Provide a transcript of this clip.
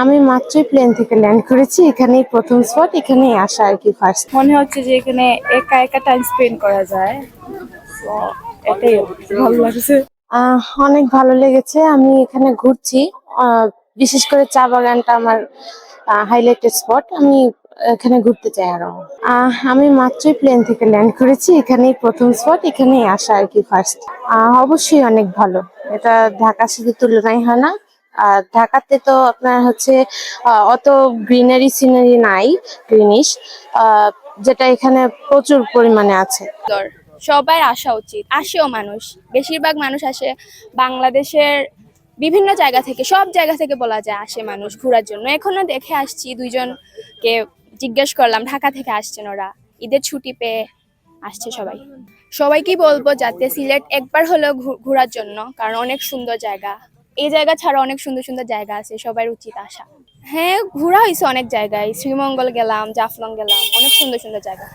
আমি মাত্রই প্লেন থেকে ল্যান্ড করেছি। এখানেই প্রথম স্পট, এখানেই আসা আর কি ফার্স্ট। মনে হচ্ছে যে এখানে একা একা টাইম স্পেন্ড করা যায়, তো এটাই ভালো লাগছে। অনেক ভালো লেগেছে। আমি এখানে ঘুরছি, বিশেষ করে চা বাগানটা আমার হাইলাইটেড স্পট। আমি এখানে ঘুরতে চাই আরো। আমি মাত্রই প্লেন থেকে ল্যান্ড করেছি। এখানেই প্রথম স্পট, এখানেই আসা আর কি ফার্স্ট। অবশ্যই অনেক ভালো। এটা ঢাকার সাথে তুলনাই হয় না। আর ঢাকাতে তো আপনার হচ্ছে অত গ্রিনারি সিনারি নাই, গ্রিনিশ, যেটা এখানে প্রচুর পরিমাণে আছে। সুন্দর, সবার আসা উচিত। আসেও মানুষ, বেশিরভাগ মানুষ আসে বাংলাদেশের বিভিন্ন জায়গা থেকে, সব জায়গা থেকে বলা যায় আসে মানুষ ঘোরার জন্য। এখনো দেখে আসছি, দুইজনকে জিজ্ঞেস করলাম ঢাকা থেকে আসছেন ওরা, ঈদের ছুটি পেয়ে আসছে সবাই। সবাইকে বলবো যাতে সিলেট একবার হলেও ঘোরার জন্য, কারণ অনেক সুন্দর জায়গা। এই জায়গা ছাড়া অনেক সুন্দর সুন্দর জায়গা আছে, সবার উচিত আসা। হ্যাঁ, ঘোরা হয়েছে অনেক জায়গায়, শ্রীমঙ্গল গেলাম, জাফলং গেলাম, অনেক সুন্দর সুন্দর জায়গা।